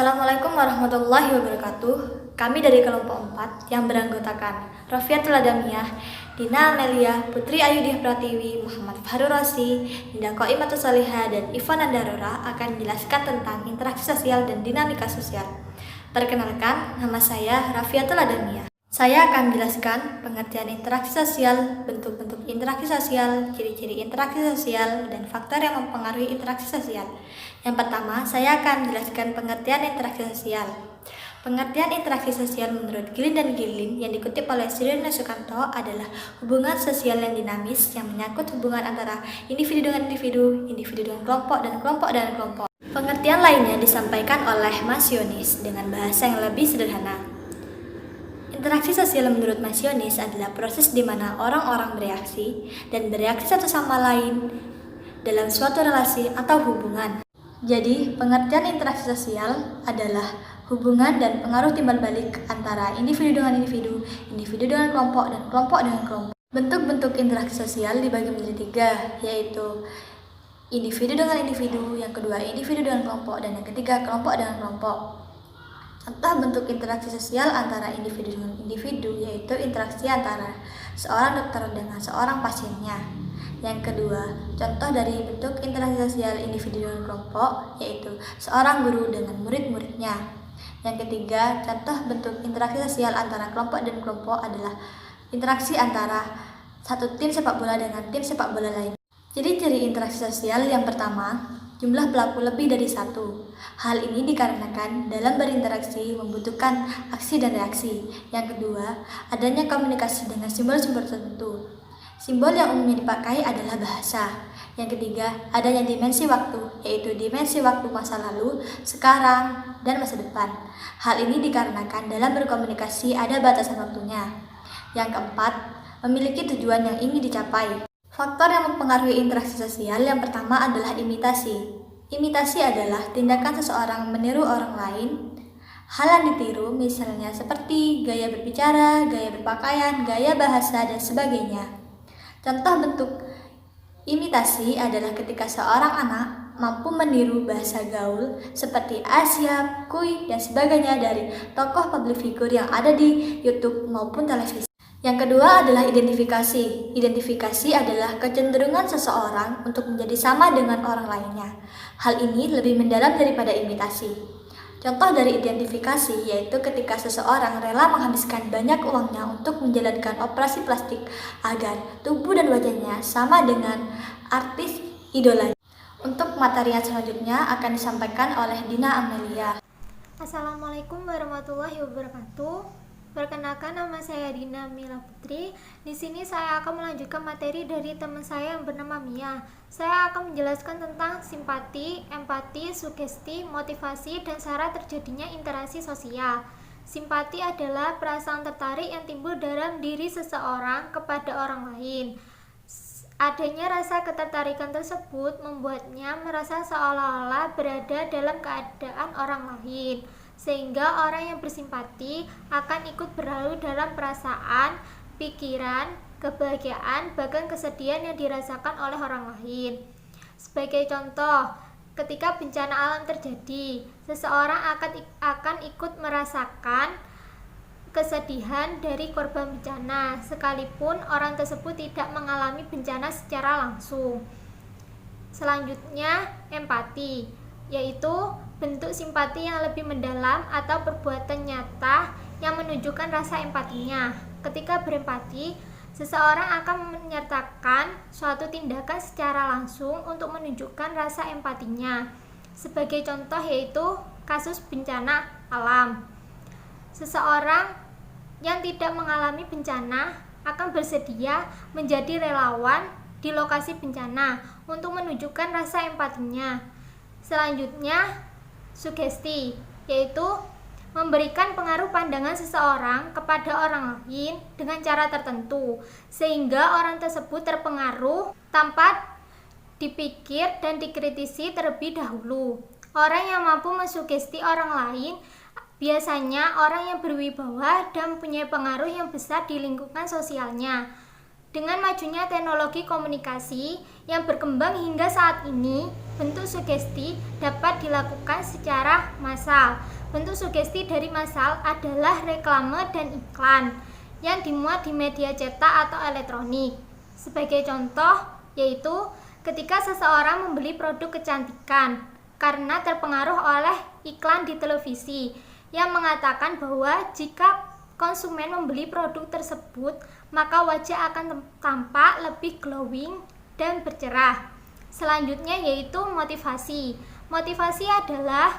Assalamualaikum warahmatullahi wabarakatuh. Kami dari kelompok 4 yang beranggotakan Rofiatul Adamiyah, Dina Amelia, Putri Ayudih Pratiwi, Muhammad Fahrul Rosi, Dinda Qoimatus Salihah, dan Ivana Darora akan menjelaskan tentang interaksi sosial dan dinamika sosial. Perkenalkan, nama saya Rofiatul Adamiyah. Saya akan menjelaskan pengertian interaksi sosial, bentuk-bentuk interaksi sosial, ciri-ciri interaksi sosial, dan faktor yang mempengaruhi interaksi sosial. Yang pertama, saya akan menjelaskan pengertian interaksi sosial. Pengertian interaksi sosial menurut Gilin dan Gilin yang dikutip oleh Sirina Sukanto adalah hubungan sosial yang dinamis yang menyangkut hubungan antara individu dengan individu, individu dengan kelompok, dan kelompok dengan kelompok. Pengertian lainnya disampaikan oleh Mas Yonis dengan bahasa yang lebih sederhana. Interaksi sosial menurut Mas Yonis adalah proses di mana orang-orang bereaksi dan bereaksi satu sama lain dalam suatu relasi atau hubungan. Jadi, pengertian interaksi sosial adalah hubungan dan pengaruh timbal balik antara individu dengan individu, individu dengan kelompok, dan kelompok dengan kelompok. Bentuk-bentuk interaksi sosial dibagi menjadi 3, yaitu individu dengan individu, yang kedua individu dengan kelompok, dan yang ketiga kelompok dengan kelompok. Contoh bentuk interaksi sosial antara individu dengan individu yaitu interaksi antara seorang dokter dengan seorang pasiennya. Yang kedua, contoh dari bentuk interaksi sosial individu dengan kelompok yaitu seorang guru dengan murid-muridnya. Yang ketiga, contoh bentuk interaksi sosial antara kelompok dan kelompok adalah interaksi antara satu tim sepak bola dengan tim sepak bola lain. Jadi ciri interaksi sosial yang pertama, jumlah pelaku lebih dari satu. Hal ini dikarenakan dalam berinteraksi membutuhkan aksi dan reaksi. Yang kedua, adanya komunikasi dengan simbol-simbol tertentu. Simbol yang umumnya dipakai adalah bahasa. Yang ketiga, adanya dimensi waktu, yaitu dimensi waktu masa lalu, sekarang, dan masa depan. Hal ini dikarenakan dalam berkomunikasi ada batasan waktunya. Yang keempat, memiliki tujuan yang ingin dicapai. Faktor yang mempengaruhi interaksi sosial yang pertama adalah imitasi. Imitasi adalah tindakan seseorang meniru orang lain. Hal yang ditiru misalnya seperti gaya berbicara, gaya berpakaian, gaya bahasa, dan sebagainya. Contoh bentuk imitasi adalah ketika seorang anak mampu meniru bahasa gaul seperti Asia, Kui, dan sebagainya dari tokoh public figure yang ada di YouTube maupun televisi. Yang kedua adalah identifikasi. Identifikasi adalah kecenderungan seseorang untuk menjadi sama dengan orang lainnya. Hal ini lebih mendalam daripada imitasi. Contoh dari identifikasi yaitu ketika seseorang rela menghabiskan banyak uangnya untuk menjalankan operasi plastik agar tubuh dan wajahnya sama dengan artis idolanya. Untuk materi yang selanjutnya akan disampaikan oleh Dina Amelia. Assalamualaikum warahmatullahi wabarakatuh. Perkenalkan, nama saya Dina Mila Putri. Di sini saya akan melanjutkan materi dari teman saya yang bernama Mia. Saya akan menjelaskan tentang simpati, empati, sugesti, motivasi, dan cara terjadinya interaksi sosial. Simpati adalah perasaan tertarik yang timbul dalam diri seseorang kepada orang lain. Adanya rasa ketertarikan tersebut membuatnya merasa seolah-olah berada dalam keadaan orang lain, sehingga orang yang bersimpati akan ikut berlalu dalam perasaan, pikiran, kebahagiaan, bahkan kesedihan yang dirasakan oleh orang lain. Sebagai contoh, ketika bencana alam terjadi, seseorang akan ikut merasakan kesedihan dari korban bencana, sekalipun orang tersebut tidak mengalami bencana secara langsung. Selanjutnya, empati, yaitu bentuk simpati yang lebih mendalam atau perbuatan nyata yang menunjukkan rasa empatinya. Ketika berempati, seseorang akan menyertakan suatu tindakan secara langsung untuk menunjukkan rasa empatinya. Sebagai contoh yaitu kasus bencana alam. Seseorang yang tidak mengalami bencana akan bersedia menjadi relawan di lokasi bencana untuk menunjukkan rasa empatinya. Selanjutnya, sugesti, yaitu memberikan pengaruh pandangan seseorang kepada orang lain dengan cara tertentu, sehingga orang tersebut terpengaruh tanpa dipikir dan dikritisi terlebih dahulu. Orang yang mampu mensugesti orang lain biasanya orang yang berwibawa dan mempunyai pengaruh yang besar di lingkungan sosialnya. Dengan majunya teknologi komunikasi yang berkembang hingga saat ini, bentuk sugesti dapat dilakukan secara massal. Bentuk sugesti dari massal adalah reklame dan iklan yang dimuat di media cetak atau elektronik. Sebagai contoh, yaitu ketika seseorang membeli produk kecantikan karena terpengaruh oleh iklan di televisi yang mengatakan bahwa jika konsumen membeli produk tersebut, maka wajah akan tampak lebih glowing dan bercerah. Selanjutnya yaitu motivasi. Motivasi adalah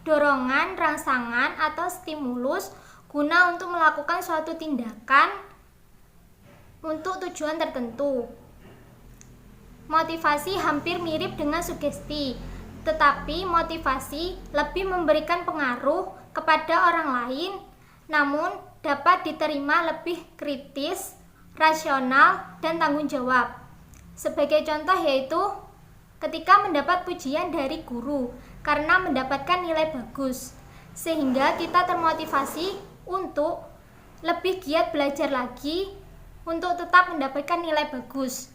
dorongan, rangsangan, atau stimulus guna untuk melakukan suatu tindakan untuk tujuan tertentu. Motivasi hampir mirip dengan sugesti, tetapi motivasi lebih memberikan pengaruh kepada orang lain, namun dapat diterima lebih kritis, rasional, dan tanggung jawab. Sebagai contoh yaitu ketika mendapat pujian dari guru karena mendapatkan nilai bagus, sehingga kita termotivasi untuk lebih giat belajar lagi untuk tetap mendapatkan nilai bagus.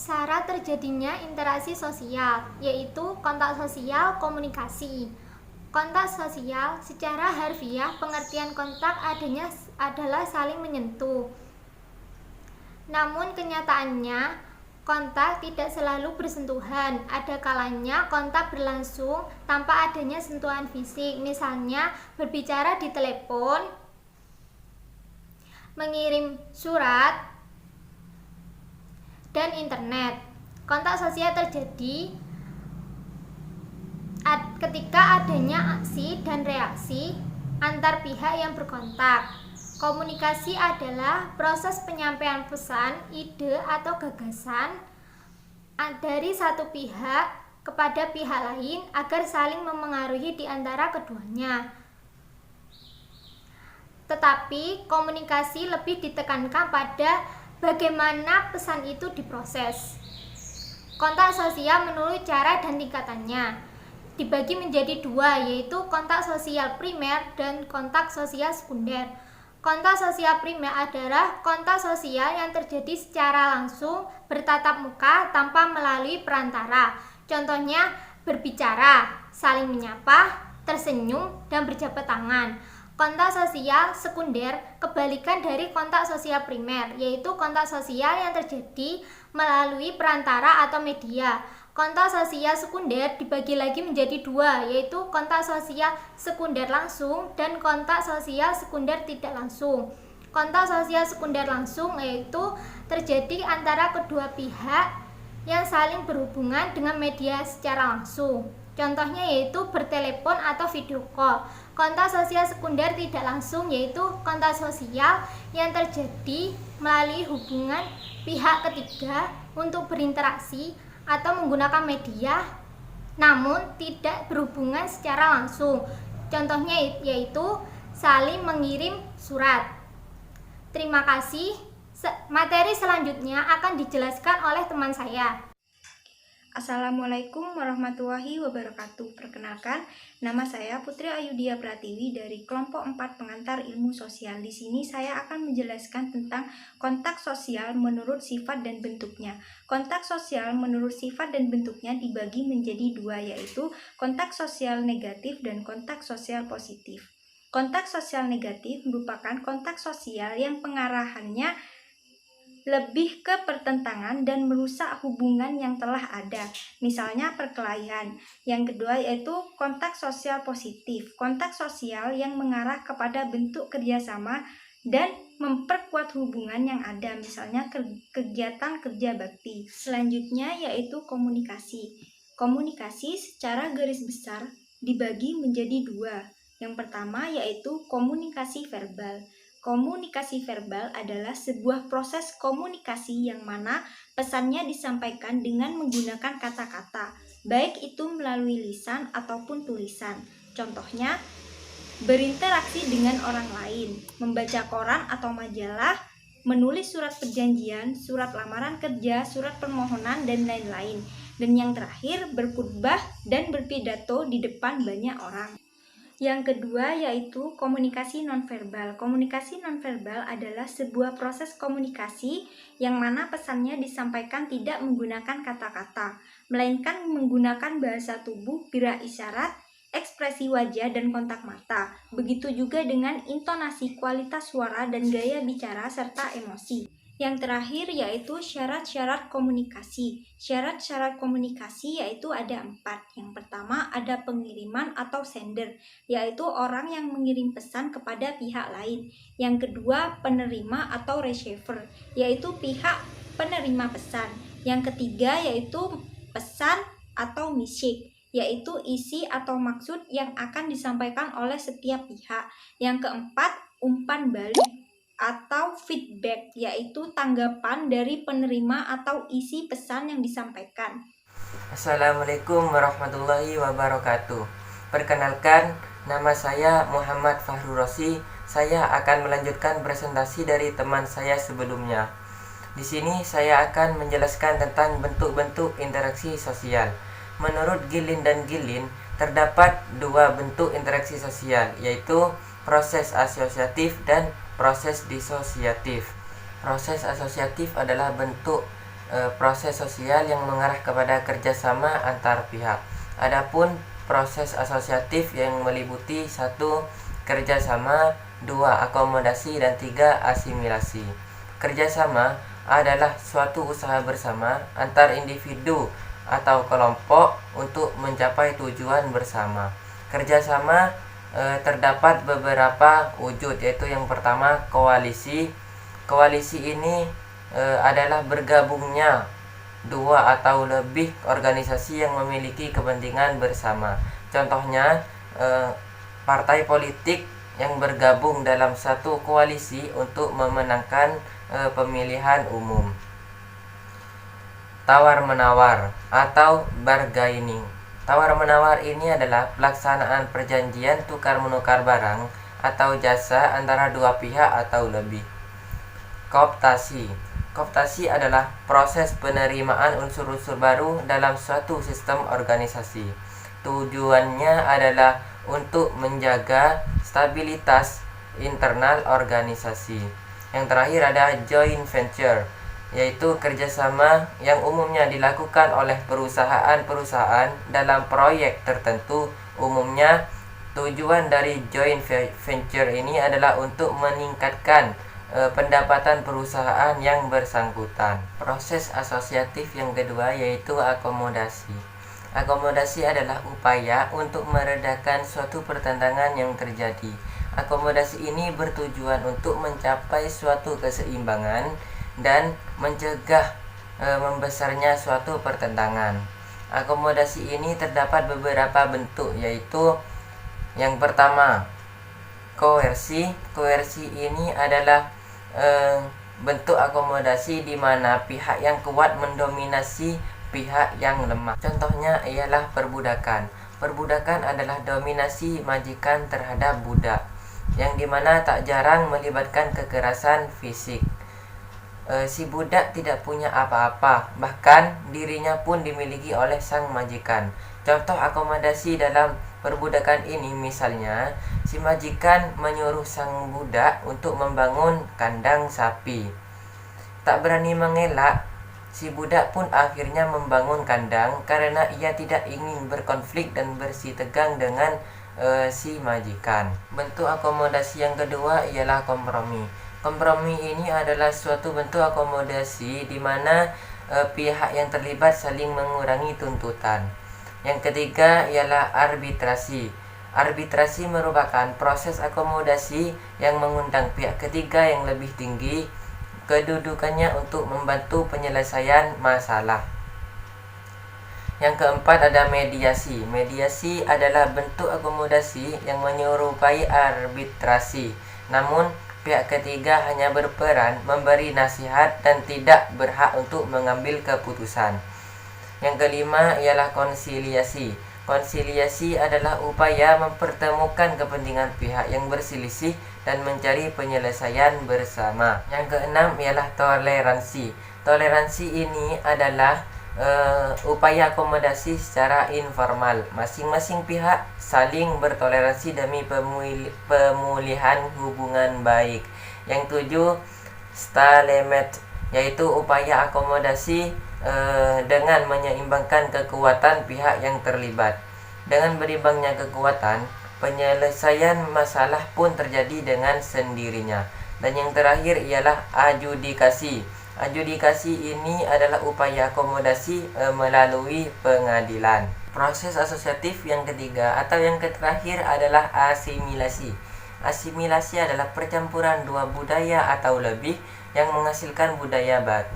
Syarat terjadinya interaksi sosial, yaitu kontak sosial komunikasi. Kontak sosial secara harfiah pengertian kontak adalah saling menyentuh. Namun kenyataannya kontak tidak selalu bersentuhan. Ada kalanya kontak berlangsung tanpa adanya sentuhan fisik, misalnya berbicara di telepon, mengirim surat, dan internet. Kontak sosial terjadi ketika adanya aksi dan reaksi antar pihak yang berkontak. Komunikasi adalah proses penyampaian pesan, ide, atau gagasan dari satu pihak kepada pihak lain agar saling memengaruhi di antara keduanya. Tetapi komunikasi lebih ditekankan pada bagaimana pesan itu diproses. Kontak sosial menurut cara dan tingkatannya dibagi menjadi dua, yaitu kontak sosial primer dan kontak sosial sekunder. Kontak sosial primer adalah kontak sosial yang terjadi secara langsung bertatap muka tanpa melalui perantara. Contohnya berbicara, saling menyapa, tersenyum, dan berjabat tangan. Kontak sosial sekunder kebalikan dari kontak sosial primer, yaitu kontak sosial yang terjadi melalui perantara atau media. Kontak sosial sekunder dibagi lagi menjadi dua, yaitu kontak sosial sekunder langsung dan kontak sosial sekunder tidak langsung. Kontak sosial sekunder langsung yaitu terjadi antara kedua pihak yang saling berhubungan dengan media secara langsung. Contohnya yaitu bertelepon atau video call. Kontak sosial sekunder tidak langsung yaitu kontak sosial yang terjadi melalui hubungan pihak ketiga untuk berinteraksi atau menggunakan media namun tidak berhubungan secara langsung. Contohnya yaitu saling mengirim surat. Terima kasih. Materi selanjutnya akan dijelaskan oleh teman saya. Assalamualaikum warahmatullahi wabarakatuh. Perkenalkan, nama saya Putri Ayudia Pratiwi dari kelompok 4 pengantar ilmu sosial. Di sini saya akan menjelaskan tentang kontak sosial menurut sifat dan bentuknya. Kontak sosial menurut sifat dan bentuknya dibagi menjadi dua, yaitu kontak sosial negatif dan kontak sosial positif. Kontak sosial negatif merupakan kontak sosial yang pengarahannya lebih ke pertentangan dan merusak hubungan yang telah ada, misalnya perkelahian. Yang kedua yaitu kontak sosial positif, kontak sosial yang mengarah kepada bentuk kerjasama dan memperkuat hubungan yang ada, misalnya kegiatan kerja bakti. Selanjutnya yaitu komunikasi. Komunikasi secara garis besar dibagi menjadi dua. Yang pertama yaitu komunikasi verbal. Komunikasi verbal adalah sebuah proses komunikasi yang mana pesannya disampaikan dengan menggunakan kata-kata, baik itu melalui lisan ataupun tulisan. Contohnya, berinteraksi dengan orang lain, membaca koran atau majalah, menulis surat perjanjian, surat lamaran kerja, surat permohonan, dan lain-lain. Dan yang terakhir, berkhutbah dan berpidato di depan banyak orang. Yang kedua yaitu komunikasi nonverbal. Komunikasi nonverbal adalah sebuah proses komunikasi yang mana pesannya disampaikan tidak menggunakan kata-kata, melainkan menggunakan bahasa tubuh, gerak isyarat, ekspresi wajah, dan kontak mata. Begitu juga dengan intonasi, kualitas suara, dan gaya bicara, serta emosi. Yang terakhir yaitu syarat-syarat komunikasi. Syarat-syarat komunikasi yaitu ada 4. Yang pertama ada pengiriman atau sender, yaitu orang yang mengirim pesan kepada pihak lain. Yang kedua penerima atau receiver, yaitu pihak penerima pesan. Yang ketiga yaitu pesan atau message, yaitu isi atau maksud yang akan disampaikan oleh setiap pihak. Yang keempat umpan balik atau feedback, yaitu tanggapan dari penerima atau isi pesan yang disampaikan. Assalamualaikum warahmatullahi wabarakatuh. Perkenalkan, nama saya Muhammad Fahrurosi. Saya akan melanjutkan presentasi dari teman saya sebelumnya. Di sini saya akan menjelaskan tentang bentuk-bentuk interaksi sosial. Menurut Gilin dan Gilin, terdapat 2 bentuk interaksi sosial, yaitu proses asosiatif dan proses disosiatif. Proses asosiatif adalah bentuk proses sosial yang mengarah kepada kerjasama antar pihak. Adapun proses asosiatif yang meliputi 1. Kerjasama, 2. Akomodasi, dan 3. Asimilasi. Kerjasama adalah suatu usaha bersama antar individu atau kelompok untuk mencapai tujuan bersama. Kerjasama terdapat beberapa wujud, yaitu yang pertama koalisi. Koalisi ini adalah bergabungnya 2 atau lebih organisasi yang memiliki kepentingan bersama. Contohnya partai politik yang bergabung dalam satu koalisi untuk memenangkan pemilihan umum. Tawar-menawar atau bargaining. Tawar-menawar ini adalah pelaksanaan perjanjian tukar-menukar barang atau jasa antara 2 pihak atau lebih. Kooptasi. Kooptasi adalah proses penerimaan unsur-unsur baru dalam suatu sistem organisasi. Tujuannya adalah untuk menjaga stabilitas internal organisasi. Yang terakhir ada joint venture, yaitu kerjasama yang umumnya dilakukan oleh perusahaan-perusahaan dalam proyek tertentu. Umumnya tujuan dari joint venture ini adalah untuk meningkatkan pendapatan perusahaan yang bersangkutan. Proses asosiatif yang kedua yaitu akomodasi. Akomodasi adalah upaya untuk meredakan suatu pertentangan yang terjadi. Akomodasi ini bertujuan untuk mencapai suatu keseimbangan dan mencegah membesarnya suatu pertentangan. Akomodasi ini terdapat beberapa bentuk, yaitu yang pertama koersi. Koersi ini adalah bentuk akomodasi di mana pihak yang kuat mendominasi pihak yang lemah. Contohnya ialah perbudakan. Perbudakan adalah dominasi majikan terhadap budak, yang dimana tak jarang melibatkan kekerasan fisik. Si budak tidak punya apa-apa, bahkan dirinya pun dimiliki oleh sang majikan. Contoh akomodasi dalam perbudakan ini misalnya, si majikan menyuruh sang budak untuk membangun kandang sapi. Tak berani mengelak, si budak pun akhirnya membangun kandang karena ia tidak ingin berkonflik dan bersitegang dengan si majikan. Bentuk akomodasi yang kedua ialah kompromi. Kompromi ini adalah suatu bentuk akomodasi di mana pihak yang terlibat saling mengurangi tuntutan. Yang ketiga ialah arbitrasi. Arbitrasi merupakan proses akomodasi yang mengundang pihak ketiga yang lebih tinggi kedudukannya untuk membantu penyelesaian masalah. Yang keempat ada mediasi. Mediasi adalah bentuk akomodasi yang menyerupai arbitrasi. Namun pihak ketiga hanya berperan memberi nasihat dan tidak berhak untuk mengambil keputusan. Yang kelima ialah konsiliasi. Konsiliasi adalah upaya mempertemukan kepentingan pihak yang berselisih dan mencari penyelesaian bersama. Yang keenam ialah toleransi. Toleransi ini adalah upaya akomodasi secara informal. Masing-masing pihak saling bertoleransi demi pemulihan hubungan baik. Yang 7, stalemate, yaitu upaya akomodasi dengan menyeimbangkan kekuatan pihak yang terlibat. Dengan berimbangnya kekuatan, penyelesaian masalah pun terjadi dengan sendirinya. Dan yang terakhir ialah adjudikasi. Adjudikasi ini adalah upaya akomodasi melalui pengadilan. Proses asosiatif yang ketiga atau yang terakhir adalah asimilasi. Asimilasi adalah percampuran dua budaya atau lebih yang menghasilkan budaya baru.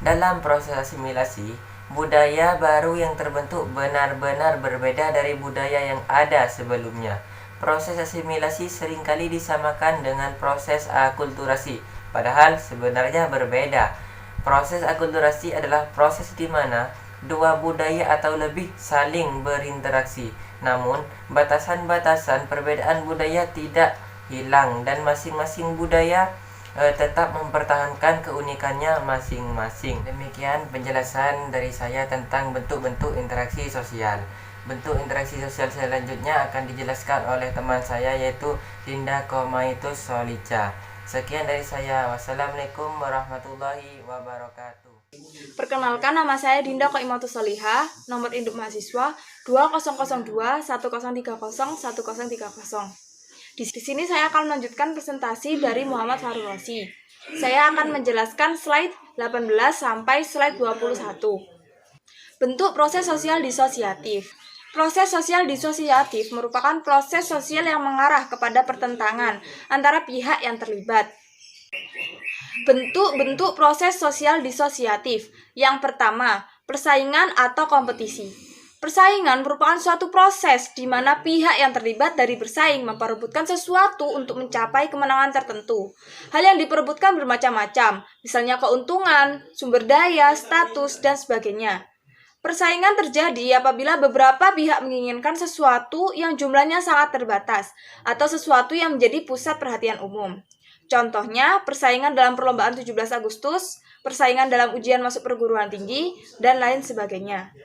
Dalam proses asimilasi, budaya baru yang terbentuk benar-benar berbeda dari budaya yang ada sebelumnya. Proses asimilasi seringkali disamakan dengan proses akulturasi, padahal sebenarnya berbeda. Proses akulturasi adalah proses di mana dua budaya atau lebih saling berinteraksi. Namun, batasan-batasan perbedaan budaya tidak hilang dan masing-masing budaya tetap mempertahankan keunikannya masing-masing. Demikian penjelasan dari saya tentang bentuk-bentuk interaksi sosial. Bentuk interaksi sosial selanjutnya akan dijelaskan oleh teman saya, yaitu Dinda Komaitus Solica. Sekian dari saya. Wassalamualaikum warahmatullahi wabarakatuh. Perkenalkan, nama saya Dinda Koimatus Solihah, nomor induk mahasiswa 2002 1030 1030. Di sini saya akan melanjutkan presentasi dari Muhammad Farul Rosi. Saya akan menjelaskan slide 18 sampai slide 21. Bentuk proses sosial disosiatif. Proses sosial disosiatif merupakan proses sosial yang mengarah kepada pertentangan antara pihak yang terlibat. Bentuk-bentuk proses sosial disosiatif. Yang pertama, persaingan atau kompetisi. Persaingan merupakan suatu proses di mana pihak yang terlibat dari bersaing memperebutkan sesuatu untuk mencapai kemenangan tertentu. Hal yang diperebutkan bermacam-macam, misalnya keuntungan, sumber daya, status, dan sebagainya. Persaingan terjadi apabila beberapa pihak menginginkan sesuatu yang jumlahnya sangat terbatas, atau sesuatu yang menjadi pusat perhatian umum. Contohnya, persaingan dalam perlombaan 17 Agustus, persaingan dalam ujian masuk perguruan tinggi, dan lain sebagainya.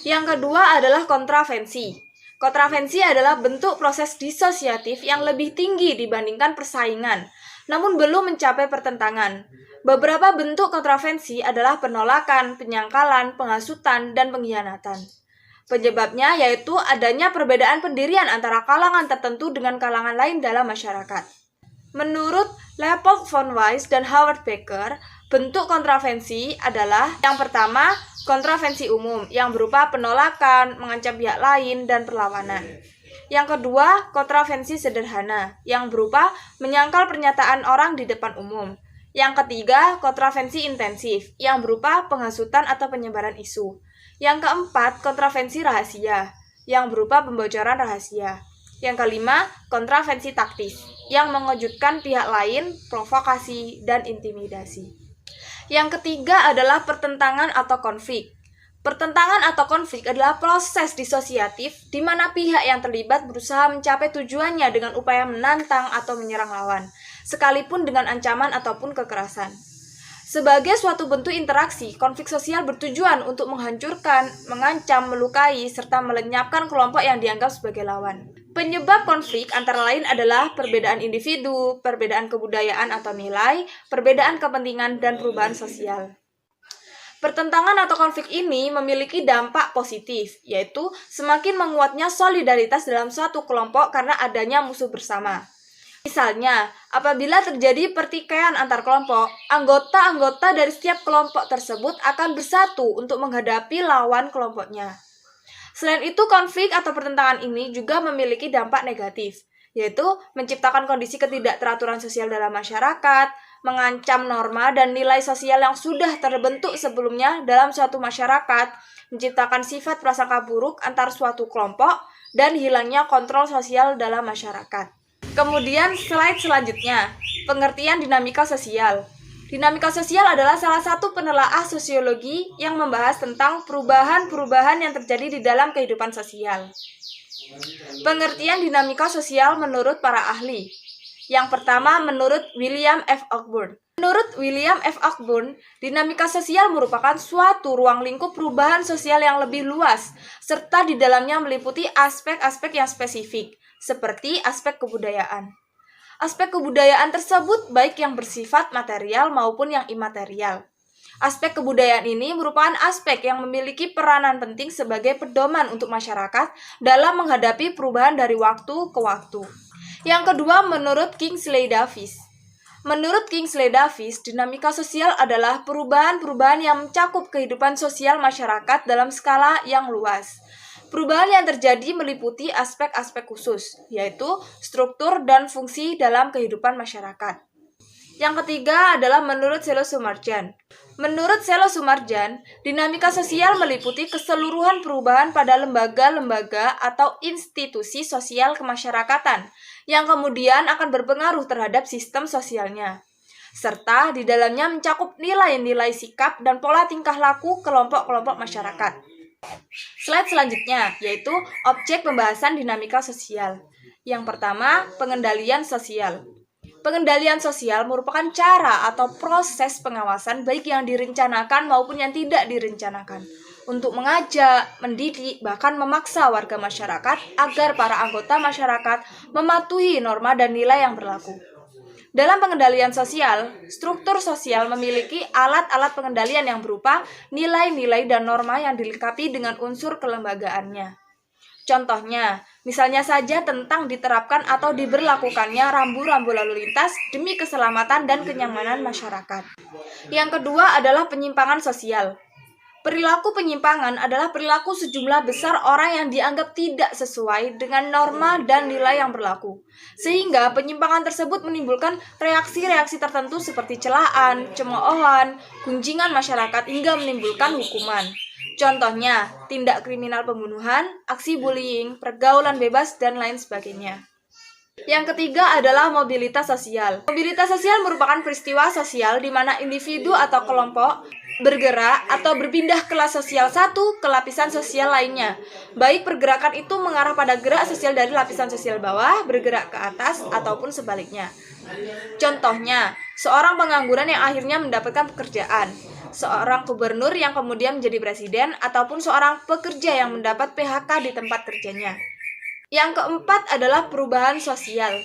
Yang kedua adalah kontravensi. Kontravensi adalah bentuk proses disosiatif yang lebih tinggi dibandingkan persaingan, namun belum mencapai pertentangan. Beberapa bentuk kontravensi adalah penolakan, penyangkalan, penghasutan, dan pengkhianatan. Penyebabnya yaitu adanya perbedaan pendirian antara kalangan tertentu dengan kalangan lain dalam masyarakat. Menurut Leopold von Weiss dan Howard Becker, bentuk kontravensi adalah yang pertama, kontravensi umum yang berupa penolakan, mengancam pihak lain, dan perlawanan. Yang kedua, kontravensi sederhana yang berupa menyangkal pernyataan orang di depan umum. Yang ketiga, kontravensi intensif yang berupa penghasutan atau penyebaran isu. Yang keempat, kontravensi rahasia yang berupa pembocoran rahasia. Yang kelima, kontravensi taktis yang mengejutkan pihak lain, provokasi, dan intimidasi. Yang ketiga adalah pertentangan atau konflik. Pertentangan atau konflik adalah proses disosiatif di mana pihak yang terlibat berusaha mencapai tujuannya dengan upaya menantang atau menyerang lawan, sekalipun dengan ancaman ataupun kekerasan. Sebagai suatu bentuk interaksi, konflik sosial bertujuan untuk menghancurkan, mengancam, melukai, serta melenyapkan kelompok yang dianggap sebagai lawan. Penyebab konflik antara lain adalah perbedaan individu, perbedaan kebudayaan atau nilai, perbedaan kepentingan, dan perubahan sosial. Pertentangan atau konflik ini memiliki dampak positif, yaitu semakin menguatnya solidaritas dalam suatu kelompok karena adanya musuh bersama. Misalnya, apabila terjadi pertikaian antar kelompok, anggota-anggota dari setiap kelompok tersebut akan bersatu untuk menghadapi lawan kelompoknya. Selain itu, konflik atau pertentangan ini juga memiliki dampak negatif, yaitu menciptakan kondisi ketidakteraturan sosial dalam masyarakat, mengancam norma dan nilai sosial yang sudah terbentuk sebelumnya dalam suatu masyarakat, menciptakan sifat prasangka buruk antar suatu kelompok, dan hilangnya kontrol sosial dalam masyarakat. Kemudian slide selanjutnya, pengertian dinamika sosial. Dinamika sosial adalah salah satu penelaah sosiologi yang membahas tentang perubahan-perubahan yang terjadi di dalam kehidupan sosial. Pengertian dinamika sosial menurut para ahli. Yang pertama menurut William F. Cockburn. Menurut William F. Cockburn, dinamika sosial merupakan suatu ruang lingkup perubahan sosial yang lebih luas, serta di dalamnya meliputi aspek-aspek yang spesifik, seperti aspek kebudayaan. Aspek kebudayaan tersebut baik yang bersifat material maupun yang imaterial. Aspek kebudayaan ini merupakan aspek yang memiliki peranan penting sebagai pedoman untuk masyarakat dalam menghadapi perubahan dari waktu ke waktu. Yang kedua, menurut Kingsley Davis. Menurut Kingsley Davis, dinamika sosial adalah perubahan-perubahan yang mencakup kehidupan sosial masyarakat dalam skala yang luas. Perubahan yang terjadi meliputi aspek-aspek khusus, yaitu struktur dan fungsi dalam kehidupan masyarakat. Yang ketiga adalah menurut Selo Sumarjan. Menurut Selo Sumarjan, dinamika sosial meliputi keseluruhan perubahan pada lembaga-lembaga atau institusi sosial kemasyarakatan yang kemudian akan berpengaruh terhadap sistem sosialnya, serta di dalamnya mencakup nilai-nilai sikap dan pola tingkah laku kelompok-kelompok masyarakat. Slide selanjutnya, yaitu objek pembahasan dinamika sosial. Yang pertama, pengendalian sosial. Pengendalian sosial merupakan cara atau proses pengawasan baik yang direncanakan maupun yang tidak direncanakan untuk mengajak, mendidik, bahkan memaksa warga masyarakat agar para anggota masyarakat mematuhi norma dan nilai yang berlaku. Dalam pengendalian sosial, struktur sosial memiliki alat-alat pengendalian yang berupa nilai-nilai dan norma yang dilengkapi dengan unsur kelembagaannya. Contohnya, misalnya saja tentang diterapkan atau diberlakukannya rambu-rambu lalu lintas demi keselamatan dan kenyamanan masyarakat. Yang kedua adalah penyimpangan sosial. Perilaku penyimpangan adalah perilaku sejumlah besar orang yang dianggap tidak sesuai dengan norma dan nilai yang berlaku. Sehingga penyimpangan tersebut menimbulkan reaksi-reaksi tertentu seperti celaan, cemoohan, gunjingan masyarakat hingga menimbulkan hukuman. Contohnya, tindak kriminal pembunuhan, aksi bullying, pergaulan bebas, dan lain sebagainya. Yang ketiga adalah mobilitas sosial. Mobilitas sosial merupakan peristiwa sosial di mana individu atau kelompok bergerak atau berpindah kelas sosial satu ke lapisan sosial lainnya. Baik pergerakan itu mengarah pada gerak sosial dari lapisan sosial bawah bergerak ke atas ataupun sebaliknya. Contohnya, seorang pengangguran yang akhirnya mendapatkan pekerjaan, seorang gubernur yang kemudian menjadi presiden, ataupun seorang pekerja yang mendapat PHK di tempat kerjanya. Yang keempat adalah perubahan sosial.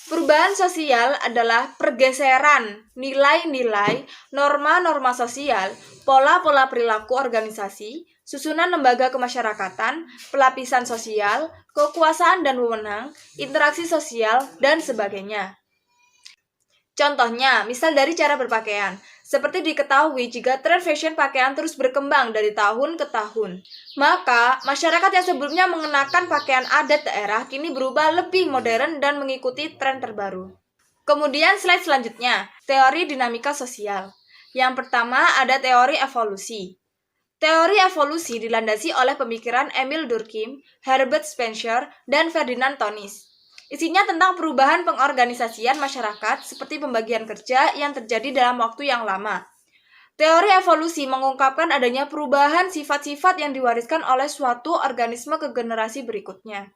Perubahan sosial adalah pergeseran nilai-nilai, norma-norma sosial, pola-pola perilaku organisasi, susunan lembaga kemasyarakatan, pelapisan sosial, kekuasaan dan wewenang, interaksi sosial, dan sebagainya. Contohnya, misal dari cara berpakaian. Seperti diketahui, jika tren fashion pakaian terus berkembang dari tahun ke tahun, maka masyarakat yang sebelumnya mengenakan pakaian adat daerah kini berubah lebih modern dan mengikuti tren terbaru. Kemudian slide selanjutnya, teori dinamika sosial. Yang pertama ada teori evolusi. Teori evolusi dilandasi oleh pemikiran Emil Durkheim, Herbert Spencer, dan Ferdinand Tönnies. Isinya tentang perubahan pengorganisasian masyarakat seperti pembagian kerja yang terjadi dalam waktu yang lama. Teori evolusi mengungkapkan adanya perubahan sifat-sifat yang diwariskan oleh suatu organisme ke generasi berikutnya.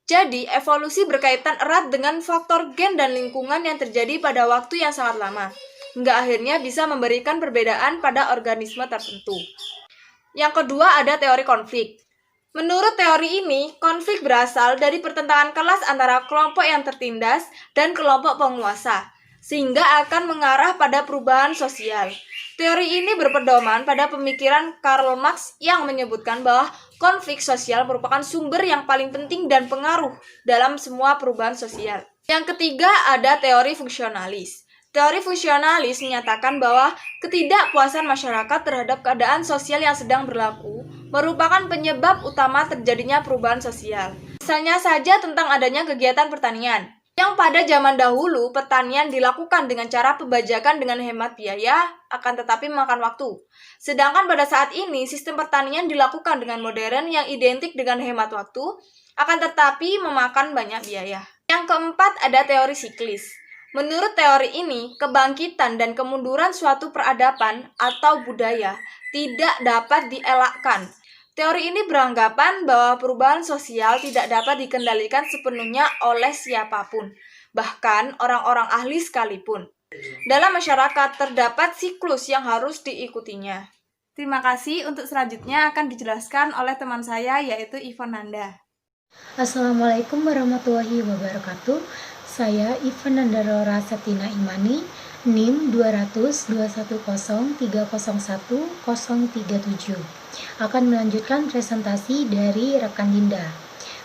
Jadi, evolusi berkaitan erat dengan faktor gen dan lingkungan yang terjadi pada waktu yang sangat lama, hingga akhirnya bisa memberikan perbedaan pada organisme tertentu. Yang kedua ada teori konflik. Menurut teori ini, konflik berasal dari pertentangan kelas antara kelompok yang tertindas dan kelompok penguasa, sehingga akan mengarah pada perubahan sosial. Teori ini berpedoman pada pemikiran Karl Marx yang menyebutkan bahwa konflik sosial merupakan sumber yang paling penting dan pengaruh dalam semua perubahan sosial. Yang ketiga ada teori fungsionalis. Teori fungsionalis menyatakan bahwa ketidakpuasan masyarakat terhadap keadaan sosial yang sedang berlaku merupakan penyebab utama terjadinya perubahan sosial. Misalnya saja tentang adanya kegiatan pertanian, yang pada zaman dahulu pertanian dilakukan dengan cara pembajakan dengan hemat biaya, akan tetapi memakan waktu. Sedangkan pada saat ini sistem pertanian dilakukan dengan modern yang identik dengan hemat waktu, akan tetapi memakan banyak biaya. Yang keempat ada teori siklis. Menurut teori ini, kebangkitan dan kemunduran suatu peradaban atau budaya tidak dapat dielakkan. Teori ini beranggapan bahwa perubahan sosial tidak dapat dikendalikan sepenuhnya oleh siapapun. bahkan orang-orang ahli sekalipun. Dalam masyarakat terdapat siklus yang harus diikutinya. Terima kasih. Untuk selanjutnya akan dijelaskan oleh teman saya, yaitu Ivan Nanda. Assalamualaikum warahmatullahi wabarakatuh. Saya Ivan Nanda Satina Imani, NIM 20021030137, akan melanjutkan presentasi dari rekan Dinda.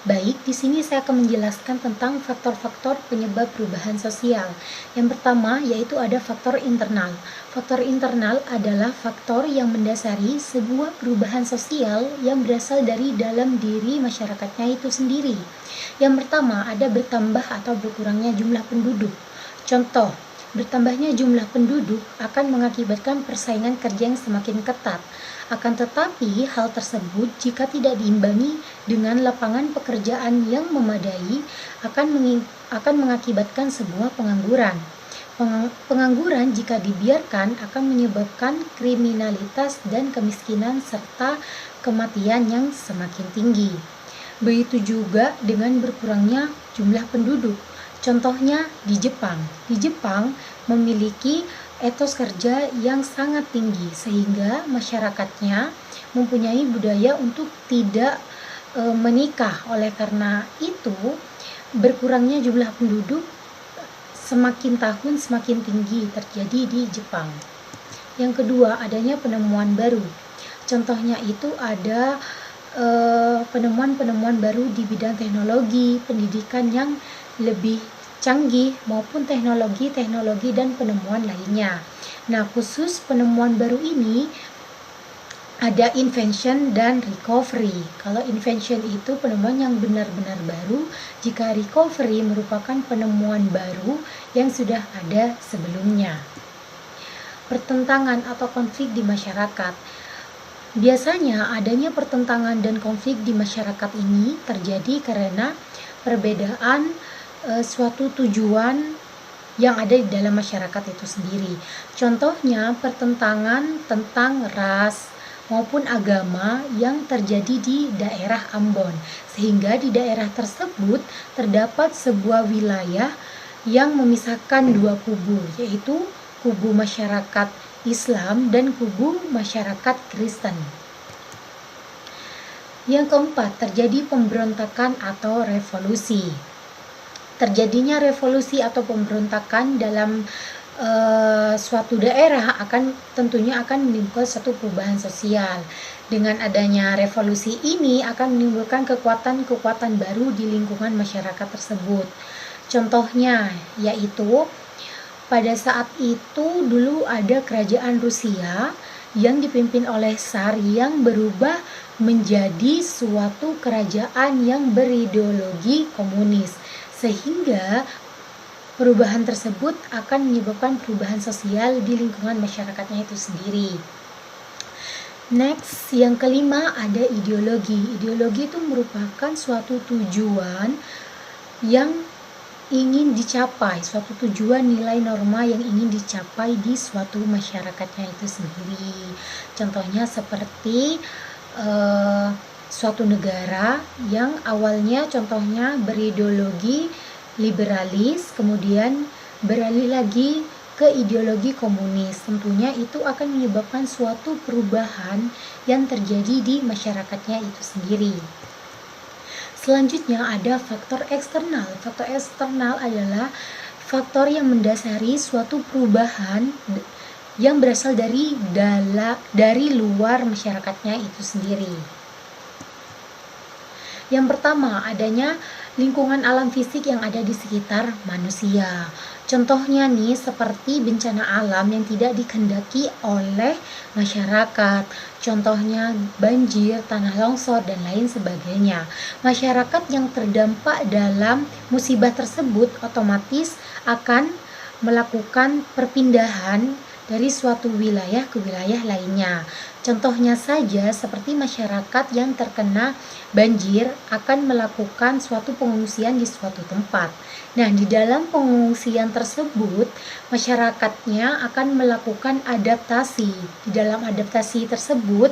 Baik, di sini saya akan menjelaskan tentang faktor-faktor penyebab perubahan sosial. Yang pertama yaitu ada faktor internal. Faktor internal adalah faktor yang mendasari sebuah perubahan sosial yang berasal dari dalam diri masyarakatnya itu sendiri. Yang pertama ada bertambah atau berkurangnya jumlah penduduk. Contoh, bertambahnya jumlah penduduk akan mengakibatkan persaingan kerja yang semakin ketat. Akan tetapi, hal tersebut jika tidak diimbangi dengan lapangan pekerjaan yang memadai akan mengakibatkan sebuah pengangguran. Pengangguran jika dibiarkan akan menyebabkan kriminalitas dan kemiskinan serta kematian yang semakin tinggi. Begitu juga dengan berkurangnya jumlah penduduk. Contohnya di Jepang. Di Jepang memiliki etos kerja yang sangat tinggi sehingga masyarakatnya mempunyai budaya untuk tidak menikah. Oleh karena itu, berkurangnya jumlah penduduk semakin tahun semakin tinggi terjadi di Jepang. Yang kedua, adanya penemuan baru. Contohnya itu ada penemuan-penemuan baru di bidang teknologi, pendidikan yang lebih canggih maupun teknologi dan penemuan lainnya. Nah, khusus penemuan baru ini ada invention dan recovery. Kalau invention itu penemuan yang benar-benar baru, jika recovery merupakan penemuan baru yang sudah ada sebelumnya. Pertentangan atau konflik di masyarakat. Biasanya adanya pertentangan dan konflik di masyarakat ini terjadi karena perbedaan suatu tujuan yang ada di dalam masyarakat itu sendiri. Contohnya pertentangan tentang ras maupun agama yang terjadi di daerah Ambon, sehingga di daerah tersebut terdapat sebuah wilayah yang memisahkan dua kubu, yaitu kubu masyarakat Islam dan kubu masyarakat Kristen. Yang keempat, terjadi pemberontakan atau revolusi. Terjadinya revolusi atau pemberontakan dalam suatu daerah tentunya akan menimbulkan suatu perubahan sosial. Dengan adanya revolusi ini akan menimbulkan kekuatan-kekuatan baru di lingkungan masyarakat tersebut. Contohnya yaitu pada saat itu dulu ada kerajaan Rusia yang dipimpin oleh Tsar yang berubah menjadi suatu kerajaan yang berideologi komunis. Sehingga perubahan tersebut akan menyebabkan perubahan sosial di lingkungan masyarakatnya itu sendiri. Next, yang kelima ada ideologi. Ideologi itu merupakan suatu tujuan yang ingin dicapai, suatu tujuan nilai norma yang ingin dicapai di suatu masyarakatnya itu sendiri. Contohnya seperti suatu negara yang awalnya contohnya berideologi liberalis, kemudian beralih lagi ke ideologi komunis. Tentunya itu akan menyebabkan suatu perubahan yang terjadi di masyarakatnya itu sendiri. Selanjutnya ada faktor eksternal. Faktor eksternal adalah faktor yang mendasari suatu perubahan yang berasal dari luar masyarakatnya itu sendiri. Yang pertama, adanya lingkungan alam fisik yang ada di sekitar manusia. Contohnya nih seperti bencana alam yang tidak dikehendaki oleh masyarakat. Contohnya banjir, tanah longsor, dan lain sebagainya. Masyarakat yang terdampak dalam musibah tersebut otomatis akan melakukan perpindahan dari suatu wilayah ke wilayah lainnya. Contohnya saja seperti masyarakat yang terkena banjir akan melakukan suatu pengungsian di suatu tempat. Nah, di dalam pengungsian tersebut masyarakatnya akan melakukan adaptasi. Di dalam adaptasi tersebut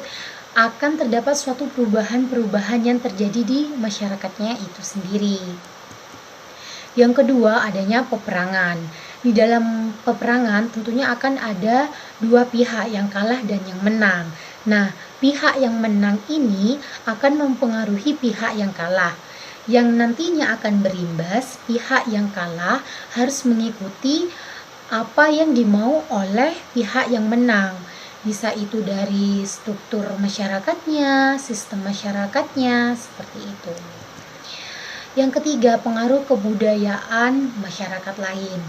akan terdapat suatu perubahan-perubahan yang terjadi di masyarakatnya itu sendiri. Yang kedua, adanya peperangan. Di dalam peperangan tentunya akan ada dua pihak, yang kalah dan yang menang. Nah, pihak yang menang ini akan mempengaruhi pihak yang kalah. Yang nantinya akan berimbas, pihak yang kalah harus mengikuti apa yang dimau oleh pihak yang menang. Bisa itu dari struktur masyarakatnya, sistem masyarakatnya, seperti itu. Yang ketiga, pengaruh kebudayaan masyarakat lain.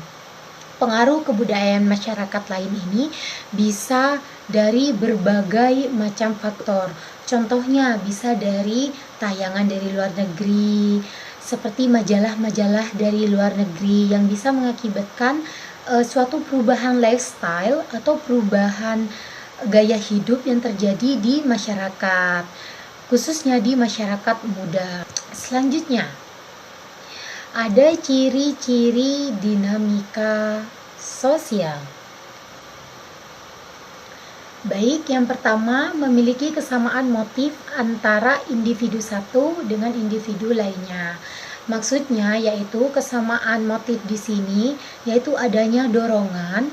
Pengaruh kebudayaan masyarakat lain ini bisa dari berbagai macam faktor. Contohnya bisa dari tayangan dari luar negeri, seperti majalah-majalah dari luar negeri yang bisa mengakibatkan suatu perubahan lifestyle atau perubahan gaya hidup yang terjadi di masyarakat, khususnya di masyarakat muda. Selanjutnya, ada ciri-ciri dinamika sosial. Baik, yang pertama memiliki kesamaan motif antara individu satu dengan individu lainnya. Maksudnya yaitu kesamaan motif di sini yaitu adanya dorongan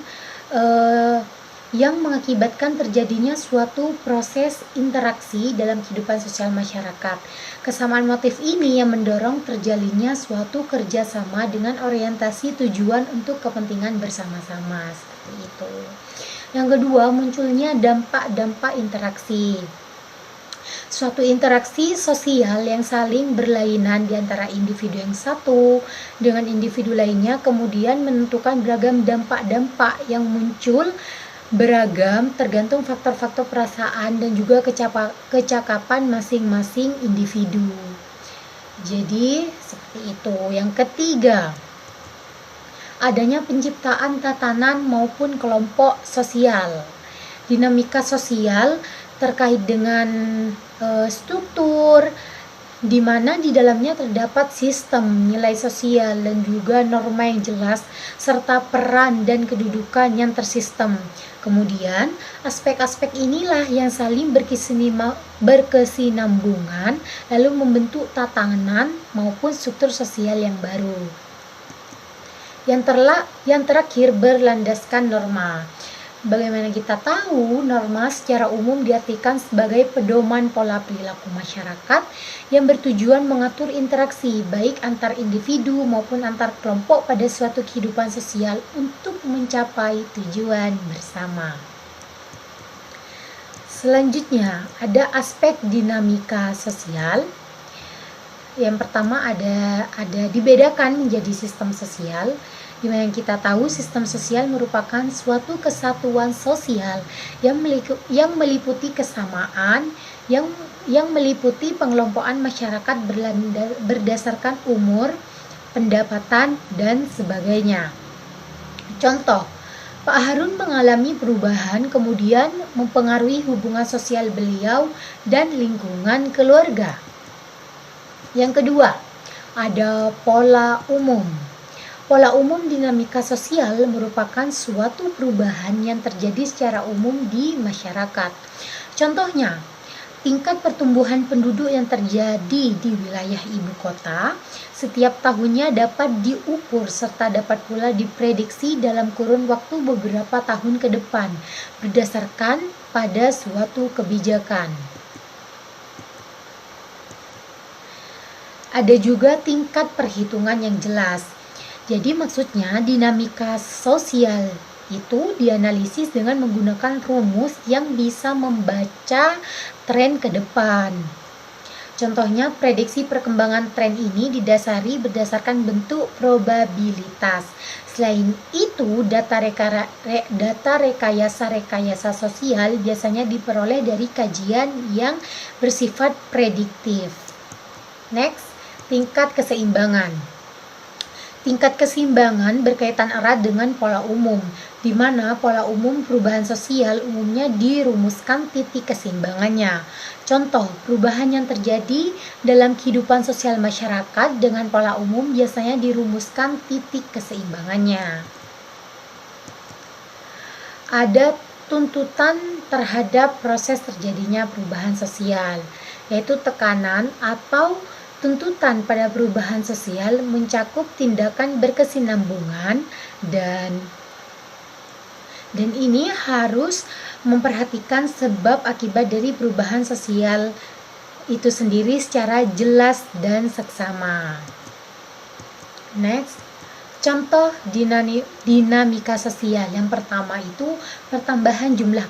yang mengakibatkan terjadinya suatu proses interaksi dalam kehidupan sosial masyarakat. Kesamaan motif ini yang mendorong terjalinnya suatu kerjasama dengan orientasi tujuan untuk kepentingan bersama-sama, seperti itu. Yang kedua, munculnya dampak-dampak interaksi. Suatu interaksi sosial yang saling berlainan di antara individu yang satu dengan individu lainnya kemudian menentukan beragam dampak-dampak yang muncul beragam tergantung faktor-faktor perasaan dan juga kecakapan masing-masing individu. Jadi seperti itu. Yang ketiga, adanya penciptaan tatanan maupun kelompok sosial. Dinamika sosial terkait dengan struktur, di mana di dalamnya terdapat sistem nilai sosial dan juga norma yang jelas serta peran dan kedudukan yang tersistem. Kemudian aspek-aspek inilah yang saling berkesinambungan lalu membentuk tatanan maupun struktur sosial yang baru. Yang terakhir, berlandaskan norma. Bagaimana kita tahu, norma secara umum diartikan sebagai pedoman pola perilaku masyarakat yang bertujuan mengatur interaksi baik antar individu maupun antar kelompok pada suatu kehidupan sosial untuk mencapai tujuan bersama. Selanjutnya, ada aspek dinamika sosial. Yang pertama ada dibedakan menjadi sistem sosial, di mana yang kita tahu sistem sosial merupakan suatu kesatuan sosial yang meliputi kesamaan, yang meliputi pengelompokan masyarakat berdasarkan umur, pendapatan, dan sebagainya. Contoh, Pak Harun mengalami perubahan kemudian mempengaruhi hubungan sosial beliau dan lingkungan keluarga. Yang kedua, ada pola umum. Pola umum dinamika sosial merupakan suatu perubahan yang terjadi secara umum di masyarakat. Contohnya, tingkat pertumbuhan penduduk yang terjadi di wilayah ibu kota setiap tahunnya dapat diukur serta dapat pula diprediksi dalam kurun waktu beberapa tahun ke depan berdasarkan pada suatu kebijakan. Ada juga tingkat perhitungan yang jelas. Jadi maksudnya dinamika sosial itu dianalisis dengan menggunakan rumus yang bisa membaca tren ke depan. Contohnya, prediksi perkembangan tren ini didasari berdasarkan bentuk probabilitas. Selain itu, data rekayasa sosial biasanya diperoleh dari kajian yang bersifat prediktif. Next, tingkat keseimbangan. Tingkat keseimbangan berkaitan erat dengan pola umum, di mana pola umum perubahan sosial umumnya dirumuskan titik keseimbangannya. Contoh, perubahan yang terjadi dalam kehidupan sosial masyarakat dengan pola umum biasanya dirumuskan titik keseimbangannya. Ada tuntutan terhadap proses terjadinya perubahan sosial, yaitu tekanan atau Tuntutan pada perubahan sosial mencakup tindakan berkesinambungan dan ini harus memperhatikan sebab akibat dari perubahan sosial itu sendiri secara jelas dan seksama. Next, contoh dinamika sosial. Yang pertama itu pertambahan jumlah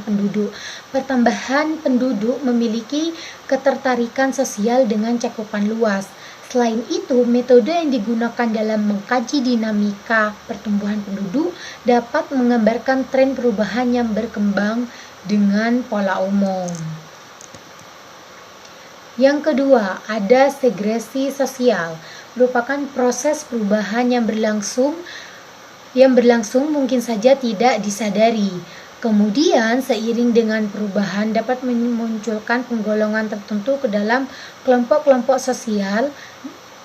penduduk. Pertambahan penduduk memiliki ketertarikan sosial dengan cakupan luas. Selain itu, metode yang digunakan dalam mengkaji dinamika pertumbuhan penduduk dapat menggambarkan tren perubahan yang berkembang dengan pola umum. Yang kedua, ada segresi sosial, merupakan proses perubahan yang berlangsung mungkin saja tidak disadari. Kemudian seiring dengan perubahan dapat memunculkan penggolongan tertentu ke dalam kelompok-kelompok sosial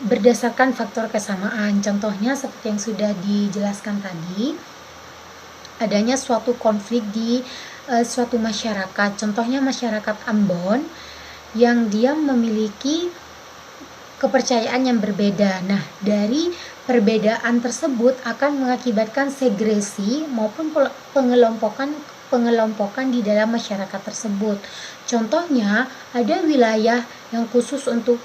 berdasarkan faktor kesamaan. Contohnya seperti yang sudah dijelaskan tadi, adanya suatu konflik di suatu masyarakat. Contohnya masyarakat Ambon yang dia memiliki kepercayaan yang berbeda. Nah, dari perbedaan tersebut akan mengakibatkan segresi maupun pengelompokan di dalam masyarakat tersebut. Contohnya, ada wilayah yang khusus untuk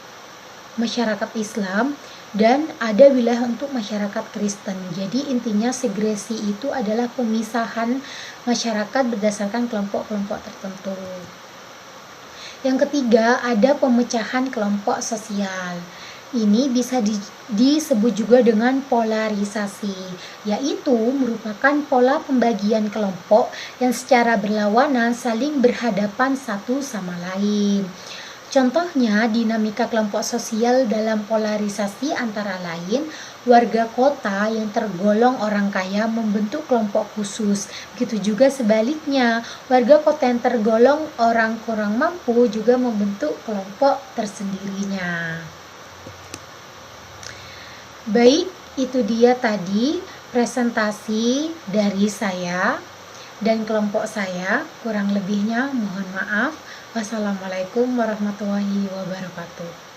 masyarakat Islam dan ada wilayah untuk masyarakat Kristen. Jadi intinya segresi itu adalah pemisahan masyarakat berdasarkan kelompok-kelompok tertentu. Yang ketiga, ada pemecahan kelompok sosial. Ini bisa disebut juga dengan polarisasi, yaitu merupakan pola pembagian kelompok yang secara berlawanan saling berhadapan satu sama lain. Contohnya, dinamika kelompok sosial dalam polarisasi antara lain warga kota yang tergolong orang kaya membentuk kelompok khusus. Begitu juga sebaliknya, warga kota yang tergolong orang kurang mampu juga membentuk kelompok tersendirinya. Baik, itu dia tadi presentasi dari saya dan kelompok saya. Kurang lebihnya mohon maaf. Wassalamualaikum warahmatullahi wabarakatuh.